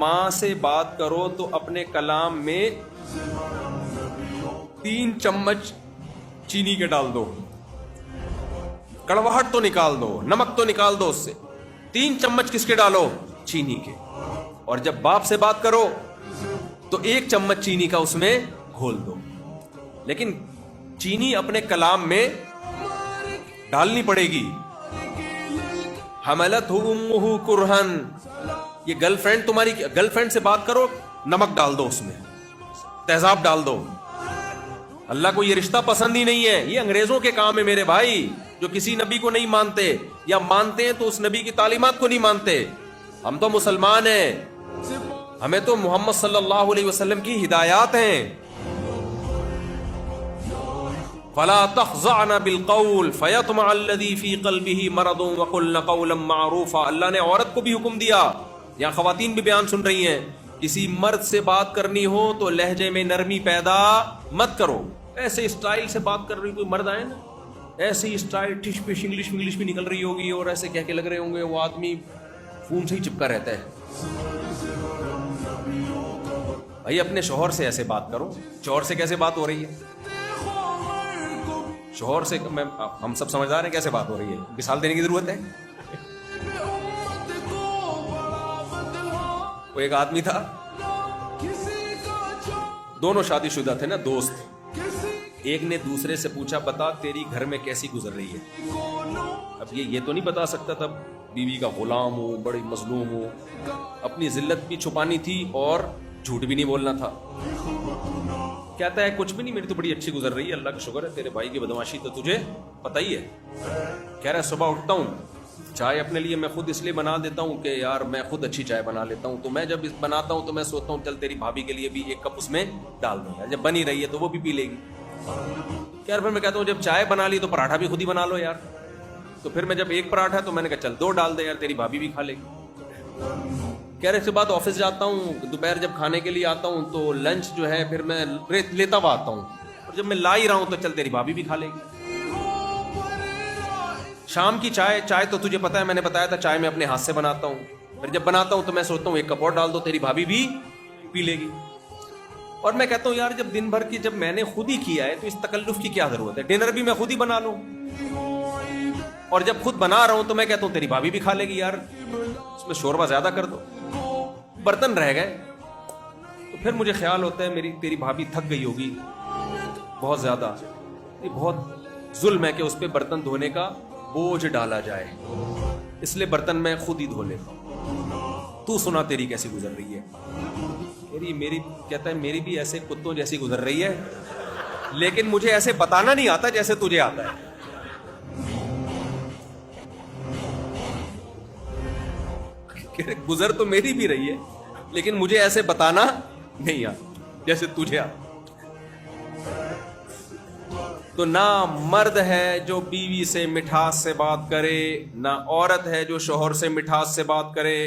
ماں سے بات کرو تو اپنے کلام میں 3 چمچ چینی کے ڈال دو, کڑواہٹ تو نکال دو, نمک تو نکال دو اس سے. 3 چمچ کس کے ڈالو؟ چینی کے. اور جب باپ سے بات کرو تو 1 چمچ چینی کا اس میں گھول دو. لیکن چینی اپنے کلام میں ڈالنی پڑے گی. حملتہ امہ کرہن, یہ گرل فرینڈ تمہاری, گرل فرینڈ سے بات کرو, نمک ڈال دو, اس میں تیزاب ڈال دو. اللہ کو یہ رشتہ پسند ہی نہیں ہے. یہ انگریزوں کے کام ہے میرے بھائی, جو کسی نبی کو نہیں مانتے, یا مانتے ہیں تو اس نبی کی تعلیمات کو نہیں مانتے. ہم تو مسلمان ہیں, ہمیں تو محمد صلی اللہ علیہ وسلم کی ہدایات ہیں. فلا تخضعن بالقول فیطمع الذی فی قلبہ مرض وقلن قولا معروفا. اللہ نے عورت کو بھی حکم دیا, یہاں خواتین بھی بیان سن رہی ہیں, کسی مرد سے بات کرنی ہو تو لہجے میں نرمی پیدا مت کرو. ایسے اسٹائل سے بات کر رہی, کوئی مرد آئے نا ایسے ہی اسٹائل ٹش پش انگلش بھی نکل رہی ہوگی, اور ایسے کہہ کے لگ رہے ہوں گے وہ آدمی فون سے ہی چپکا رہتا ہے. بھائی اپنے شوہر سے ایسے بات کرو. شوہر سے کیسے بات ہو رہی ہے؟ شوہر سے ہم سب سمجھدار ہیں کیسے بات ہو رہی ہے, مثال دینے کی ضرورت ہے. وہ ایک آدمی تھا, دونوں شادی شدہ تھے نا, دوست. ایک نے دوسرے سے پوچھا بتا تیری گھر میں کیسی گزر رہی ہے. اب یہ تو نہیں بتا سکتا تھا, بیوی کا غلام ہوں, بڑی مظلوم ہوں, اپنی ذلت بھی چھپانی تھی اور جھوٹ بھی نہیں بولنا تھا. کہتا ہے کچھ بھی نہیں, میری تو بڑی اچھی گزر رہی ہے, اللہ کا شکر ہے. تیرے بھائی کی بدماشی تو تجھے پتہ ہی ہے. کہہ رہا ہے صبح اٹھتا ہوں, چائے اپنے لیے میں خود اس لیے بنا دیتا ہوں کہ یار میں خود اچھی چائے بنا لیتا ہوں, تو میں جب بناتا ہوں تو میں سوچتا ہوں چل تیری بھابھی کے لیے بھی 1 کپ اس میں ڈال دوں گا, جب بنی رہی ہے تو وہ بھی پی لے گی. یار پھر میں کہتا ہوں جب چائے بنا لی تو پراٹھا بھی خود ہی بنا لو یار. تو پھر میں جب 1 پراٹھا تو میں نے کہا چل 2 ڈال دے یار, تیری بھابھی بھی کھا لے گی. کہہ رہے اس کے بعد آفس جاتا ہوں, دوپہر جب کھانے کے لیے آتا ہوں تو لنچ جو ہے پھر میں لیتا ہوا آتا ہوں, اور جب میں لا ہی رہا ہوں تو چل تیری بھابھی بھی کھا لے گی. شام کی چائے تو تجھے پتا ہے, میں نے بتایا تھا چائے میں اپنے ہاتھ سے بناتا ہوں, پھر جب بناتا ہوں تو میں سوچتا ہوں 1 کپ اور ڈال دو, تیری بھابھی بھی پی لے گی. اور میں کہتا ہوں یار جب دن بھر کی جب میں نے خود ہی کیا ہے تو اس تکلف کی کیا ضرورت ہے, ڈنر بھی میں خود ہی بنا لوں, اور جب خود بنا رہا ہوں تو میں کہتا ہوں تیری بھابھی بھی کھا لے گی, یار اس میں شوربہ زیادہ کر دو. برتن رہ گئے تو پھر مجھے خیال ہوتا ہے تیری بھابھی تھک گئی ہوگی بہت زیادہ, یہ بہت ظلم ہے کہ اس پہ برتن دھونے کا بوجھ ڈالا جائے, اس لیے برتن میں خود ہی دھو لیتا ہوں. تو سنا تیری کیسی گزر رہی ہے. میری کہتا ہے میری بھی ایسے کتوں جیسی گزر رہی ہے, لیکن مجھے ایسے بتانا نہیں آتا جیسے تجھے آتا ہے. گزر تو میری بھی رہی ہے لیکن مجھے ایسے بتانا نہیں آتا جیسے تجھے آتا. تو نہ مرد ہے جو بیوی سے مٹھاس سے بات کرے, نہ عورت ہے جو شوہر سے مٹھاس سے بات کرے.